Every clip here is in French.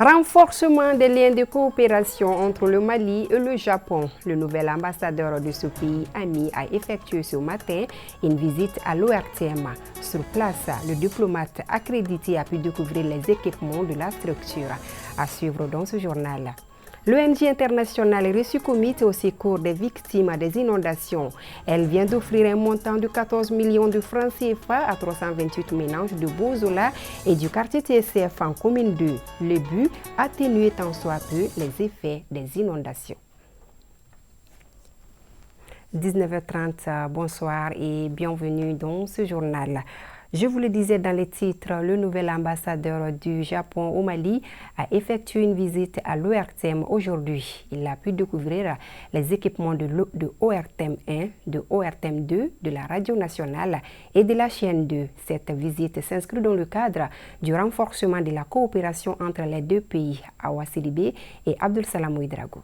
Renforcement des liens de coopération entre le Mali et le Japon. Le nouvel ambassadeur de ce pays ami a effectué ce matin une visite à l'ORTM. Sur place, le diplomate accrédité a pu découvrir les équipements de la structure. À suivre dans ce journal. L'ONG internationale Rescue Committee au secours des victimes des inondations. Elle vient d'offrir un montant de 14 millions de francs CFA à 328 ménages de Bozola et du quartier TSF en commune 2. Le but, atténuer tant soit peu les effets des inondations. 19h30, bonsoir et bienvenue dans ce journal. Je vous le disais dans les titres, le nouvel ambassadeur du Japon au Mali a effectué une visite à l'ORTM aujourd'hui. Il a pu découvrir les équipements de ORTM 1, de ORTM 2, de la radio nationale et de la chaîne 2. Cette visite s'inscrit dans le cadre du renforcement de la coopération entre les deux pays, Awa Sidibé et Abdul Salam Ouedraogo.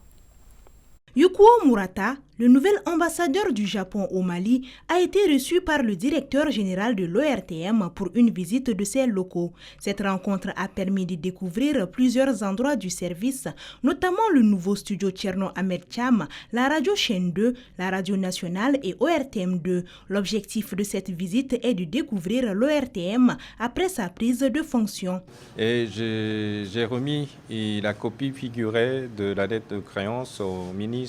Yukuo Murata, le nouvel ambassadeur du Japon au Mali, a été reçu par le directeur général de l'ORTM pour une visite de ses locaux. Cette rencontre a permis de découvrir plusieurs endroits du service, notamment le nouveau studio Tcherno Ahmed Cham, la radio chaîne 2, la radio nationale et ORTM 2. L'objectif de cette visite est de découvrir l'ORTM après sa prise de fonction. Et j'ai remis la copie figurée de la dette de créance au ministre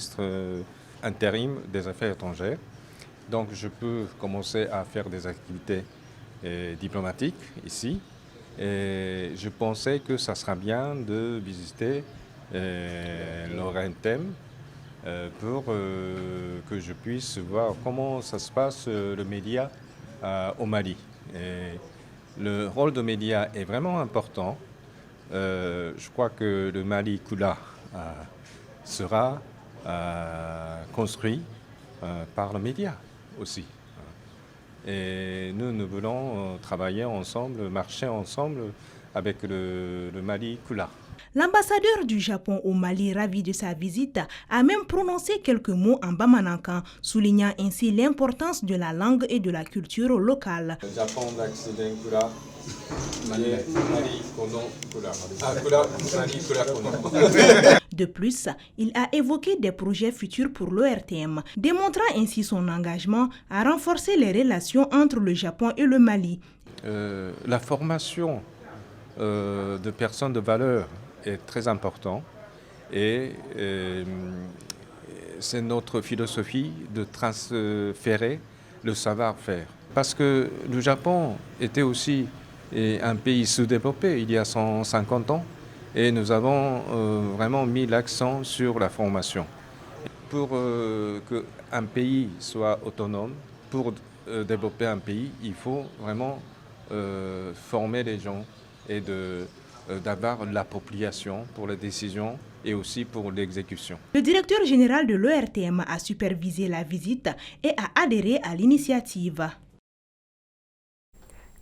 intérim des Affaires étrangères. Donc je peux commencer à faire des activités diplomatiques ici. Et je pensais que ça sera bien de visiter l'ORTM pour que je puisse voir comment ça se passe le média au Mali. Et le rôle de média est vraiment important. Je crois que le Mali Kula sera construit par le média aussi. Et nous voulons travailler ensemble, marcher ensemble avec le Mali Kula. L'ambassadeur du Japon au Mali, ravi de sa visite, a même prononcé quelques mots en bamanankan, soulignant ainsi l'importance de la langue et de la culture locale. Japon d'accident Kula. Mali Kula. De plus, il a évoqué des projets futurs pour l'ORTM, démontrant ainsi son engagement à renforcer les relations entre le Japon et le Mali. La formation de personnes de valeur est très importante et c'est notre philosophie de transférer le savoir-faire. Parce que le Japon était aussi un pays sous-développé il y a 150 ans. Et nous avons vraiment mis l'accent sur la formation. Pour qu'un pays soit autonome, pour développer un pays, il faut vraiment former les gens et d'avoir l'appropriation pour les décisions et aussi pour l'exécution. Le directeur général de l'ORTM a supervisé la visite et a adhéré à l'initiative.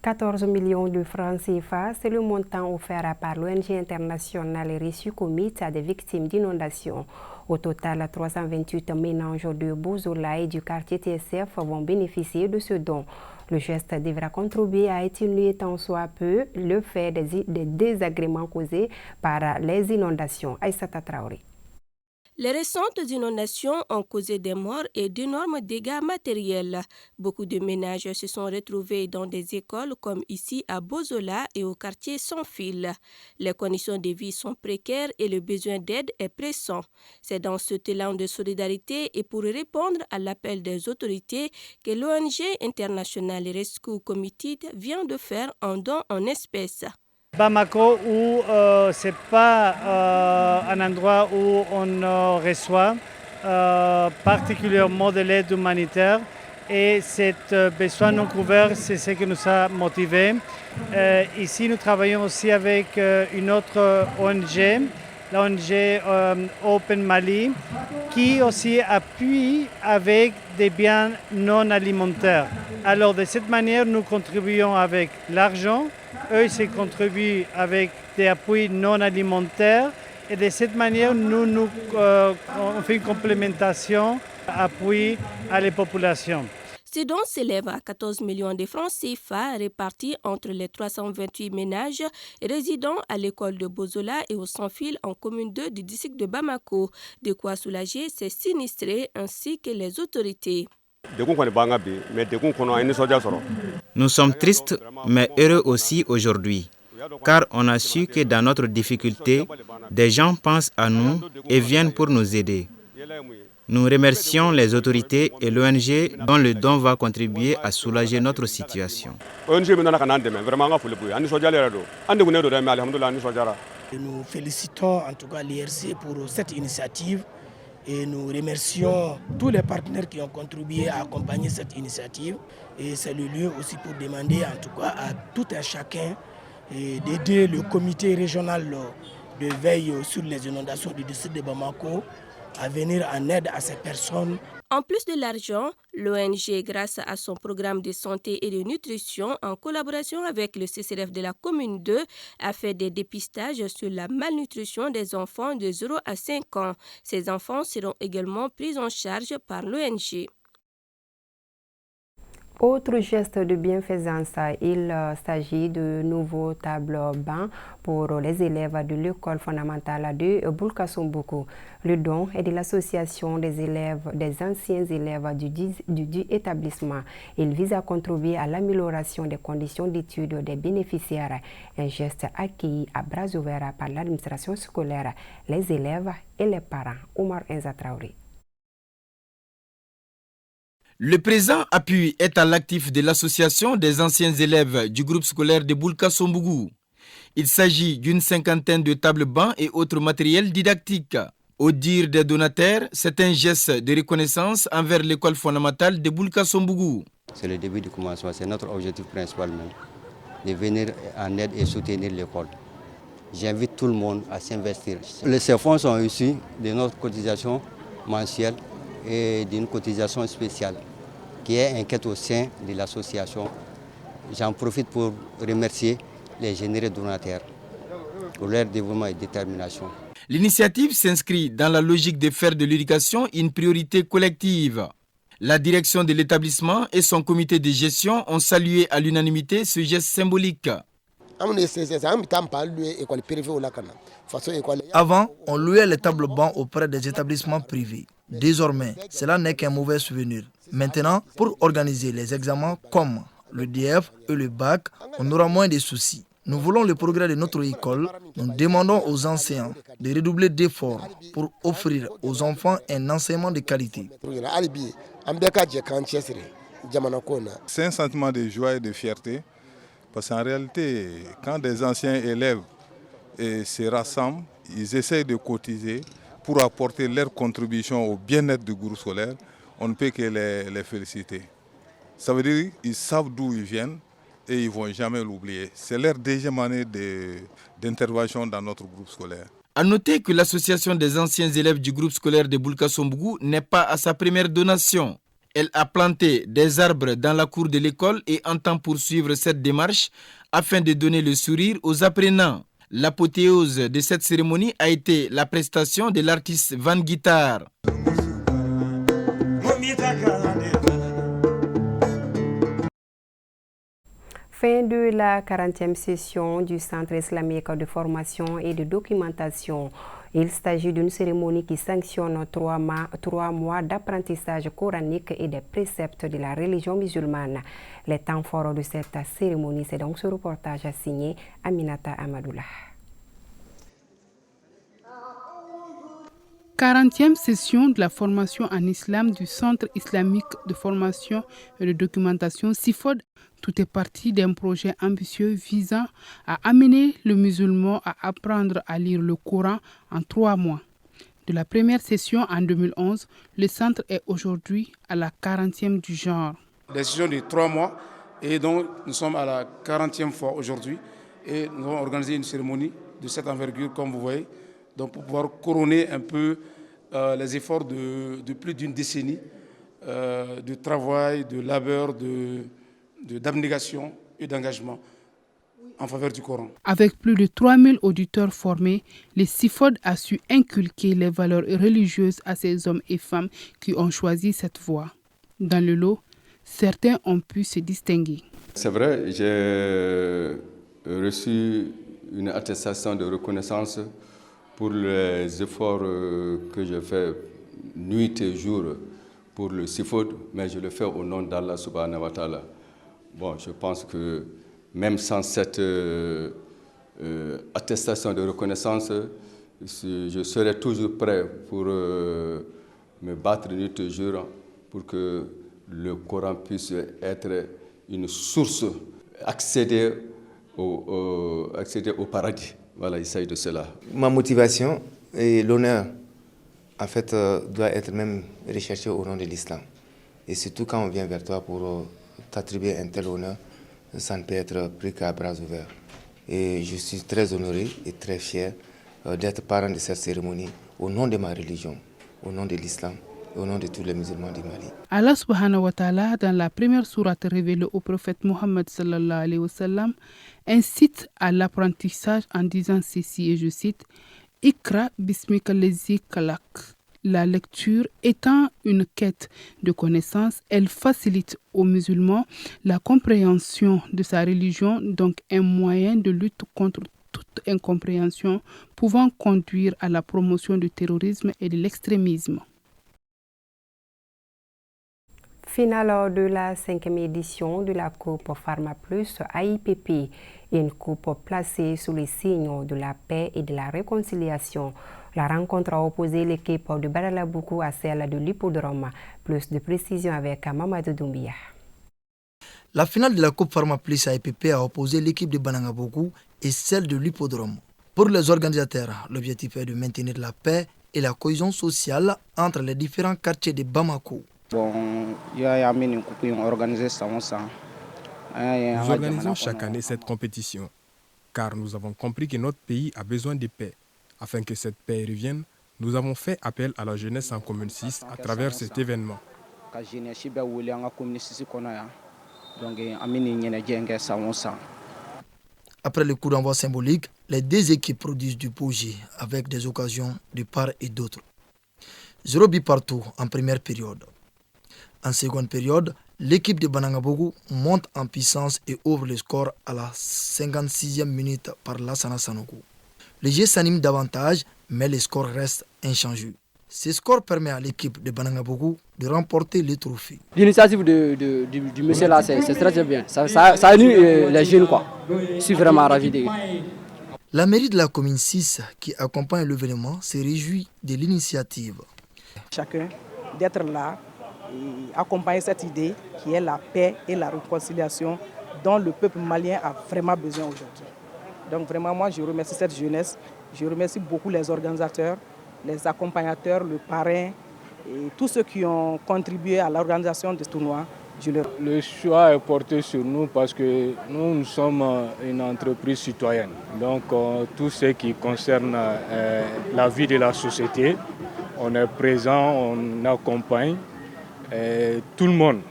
14 millions de francs CFA, c'est le montant offert par l'ONG internationale Rescue Committee à des victimes d'inondations. Au total, 328 ménages de Bozola et du quartier TSF vont bénéficier de ce don. Le geste devra contribuer à atténuer tant soit peu le fait des désagréments causés par les inondations. Aïssata Traoré. Les récentes inondations ont causé des morts et d'énormes dégâts matériels. Beaucoup de ménages se sont retrouvés dans des écoles comme ici à Bozola et au quartier Sans Fil. Les conditions de vie sont précaires et le besoin d'aide est pressant. C'est dans ce élan de solidarité et pour répondre à l'appel des autorités que l'ONG internationale Rescue Committee vient de faire un don en espèces. Bamako, où ce n'est pas un endroit où on reçoit particulièrement de l'aide humanitaire et cet besoin non couvert, c'est ce qui nous a motivés. Ici, nous travaillons aussi avec une autre ONG, l'ONG Open Mali, qui aussi appuie avec des biens non alimentaires. Alors, de cette manière, nous contribuons avec l'argent. Eux, ils contribuent avec des appuis non alimentaires et de cette manière, on fait une complémentation, appui à la population. L'excédent s'élève à 14 millions de francs CFA répartis entre les 328 ménages résidant à l'école de Bozola et au sans-fil en commune 2 du district de Bamako. De quoi soulager ces sinistrés ainsi que les autorités. Nous sommes tristes mais heureux aussi aujourd'hui, car on a su que dans notre difficulté, des gens pensent à nous et viennent pour nous aider. Nous remercions les autorités et l'ONG dont le don va contribuer à soulager notre situation. Nous félicitons en tout cas l'IRC pour cette initiative et nous remercions tous les partenaires qui ont contribué à accompagner cette initiative. Et c'est le lieu aussi pour demander en tout cas à tout un chacun d'aider le comité régional de veille sur les inondations du district de Bamako à venir en aide à ces personnes. En plus de l'argent, l'ONG, grâce à son programme de santé et de nutrition, en collaboration avec le CCRF de la commune 2, a fait des dépistages sur la malnutrition des enfants de 0 à 5 ans. Ces enfants seront également pris en charge par l'ONG. Autre geste de bienfaisance, il s'agit de nouveaux tableaux-bancs pour les élèves de l'école fondamentale de Bulkasombougou. Le don est de l'association des anciens élèves du établissement. Il vise à contribuer à l'amélioration des conditions d'études des bénéficiaires. Un geste accueilli à bras ouverts par l'administration scolaire, les élèves et les parents. Omar Enza Traoré. Le présent appui est à l'actif de l'association des anciens élèves du groupe scolaire de Bulkasombougou. Il s'agit d'une cinquantaine de tables-bancs et autres matériels didactiques. Au dire des donataires, c'est un geste de reconnaissance envers l'école fondamentale de Bulkasombougou. C'est le début du commencement, c'est notre objectif principal même, de venir en aide et soutenir l'école. J'invite tout le monde à s'investir. Ces fonds sont issus de notre cotisation mensuelle et d'une cotisation spéciale qui est inquiète au sein de l'association. J'en profite pour remercier les généreux donataires pour leur dévouement et détermination. L'initiative s'inscrit dans la logique de faire de l'éducation une priorité collective. La direction de l'établissement et son comité de gestion ont salué à l'unanimité ce geste symbolique. Avant, on louait les tables-bancs auprès des établissements privés. Désormais, cela n'est qu'un mauvais souvenir. Maintenant, pour organiser les examens comme le DF et le bac, on aura moins de soucis. Nous voulons le progrès de notre école. Nous demandons aux enseignants de redoubler d'efforts pour offrir aux enfants un enseignement de qualité. C'est un sentiment de joie et de fierté parce qu'en réalité, quand des anciens élèves se rassemblent, ils essayent de cotiser pour apporter leur contribution au bien-être du groupe scolaire, on ne peut que les féliciter. Ça veut dire qu'ils savent d'où ils viennent et ils ne vont jamais l'oublier. C'est leur deuxième année d'intervention dans notre groupe scolaire. A noter que l'association des anciens élèves du groupe scolaire de Bulkasombougou n'est pas à sa première donation. Elle a planté des arbres dans la cour de l'école et entend poursuivre cette démarche afin de donner le sourire aux apprenants. L'apothéose de cette cérémonie a été la prestation de l'artiste Van Guitar. Fin de la 40e session du Centre islamique de formation et de documentation. Il s'agit d'une cérémonie qui sanctionne 3 mois d'apprentissage coranique et des préceptes de la religion musulmane. Les temps forts de cette cérémonie, c'est donc ce reportage signé Aminata Amadoula. 40e session de la formation en islam du Centre islamique de formation et de documentation CIFOD. Tout est parti d'un projet ambitieux visant à amener le musulman à apprendre à lire le Coran en 3 mois. De la première session en 2011, le centre est aujourd'hui à la 40e du genre. La session de 3 mois et donc nous sommes à la 40e fois aujourd'hui et nous avons organisé une cérémonie de cette envergure comme vous voyez, donc pour pouvoir couronner un peu les efforts de plus d'une décennie de travail, de labeur, d'abnégation et d'engagement en faveur du Coran. Avec plus de 3000 auditeurs formés, le CIFOD a su inculquer les valeurs religieuses à ces hommes et femmes qui ont choisi cette voie. Dans le lot, certains ont pu se distinguer. C'est vrai, j'ai reçu une attestation de reconnaissance pour les efforts que je fais nuit et jour pour le Sifod, mais je le fais au nom d'Allah subhanahu wa ta'ala. Bon, je pense que même sans cette attestation de reconnaissance, je serai toujours prêt pour me battre nuit et jour pour que le Coran puisse être une source, accéder au paradis. Voilà, il s'agit de cela. Ma motivation et l'honneur, en fait, doit être même recherché au nom de l'islam. Et surtout quand on vient vers toi pour t'attribuer un tel honneur, ça ne peut être pris qu'à bras ouverts. Et je suis très honoré et très fier d'être parent de cette cérémonie au nom de ma religion, au nom de l'islam, au nom de tous les musulmans du Mali. Allah subhanahu wa ta'ala, dans la première sourate révélée au prophète Mohammed sallallahu alayhi wa sallam, incite à l'apprentissage en disant ceci, et je cite, « Ikra bismika lezi kalak ». La lecture étant une quête de connaissance, elle facilite aux musulmans la compréhension de sa religion, donc un moyen de lutte contre toute incompréhension pouvant conduire à la promotion du terrorisme et de l'extrémisme. Finale de la 5e édition de la Coupe Pharma Plus AIPP, une coupe placée sous les signes de la paix et de la réconciliation. La rencontre a opposé l'équipe de Badalaboukou à celle de l'Hippodrome. Plus de précisions avec Mamadou Doumbia. La finale de la Coupe Pharma Plus AIPP a opposé l'équipe de Badalaboukou et celle de l'Hippodrome. Pour les organisateurs, l'objectif est de maintenir la paix et la cohésion sociale entre les différents quartiers de Bamako. Nous organisons chaque année cette compétition, car nous avons compris que notre pays a besoin de paix. Afin que cette paix revienne, nous avons fait appel à la jeunesse en commune 6 à travers cet événement. Après le coup d'envoi symbolique, les deux équipes produisent du beau jeu avec des occasions de part et d'autre. 0 but partout en première période. En seconde période, l'équipe de Banangabougou monte en puissance et ouvre le score à la 56e minute par Lassana Sanogo. Le jeu s'anime davantage, mais le score reste inchangé. Ce score permet à l'équipe de Banangabougou de remporter le trophée. L'initiative du monsieur là, c'est très bien. Ça unit les jeunes, quoi. Je suis vraiment ravi de. La mairie de la commune 6, qui accompagne l'événement, se réjouit de l'initiative. Chacun d'être là et accompagner cette idée qui est la paix et la réconciliation dont le peuple malien a vraiment besoin aujourd'hui. Donc vraiment, moi, je remercie cette jeunesse. Je remercie beaucoup les organisateurs, les accompagnateurs, le parrain et tous ceux qui ont contribué à l'organisation de ce tournoi. Le choix est porté sur nous parce que nous sommes une entreprise citoyenne. Donc tout ce qui concerne la vie de la société, on est présent, on accompagne tout le monde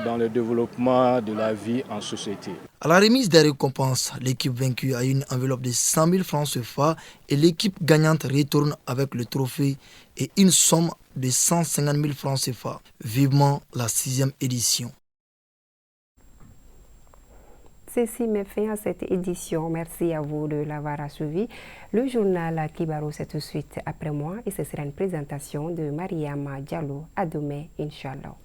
dans le développement de la vie en société. À la remise des récompenses, l'équipe vaincue a une enveloppe de 100 000 francs CFA et l'équipe gagnante retourne avec le trophée et une somme de 150 000 francs CFA. Vivement la 6e édition. Ceci met fin à cette édition. Merci à vous de l'avoir suivi. Le journal Kibaro, c'est tout de suite après moi et ce sera une présentation de Mariama Diallo. À demain, Inch'Allah.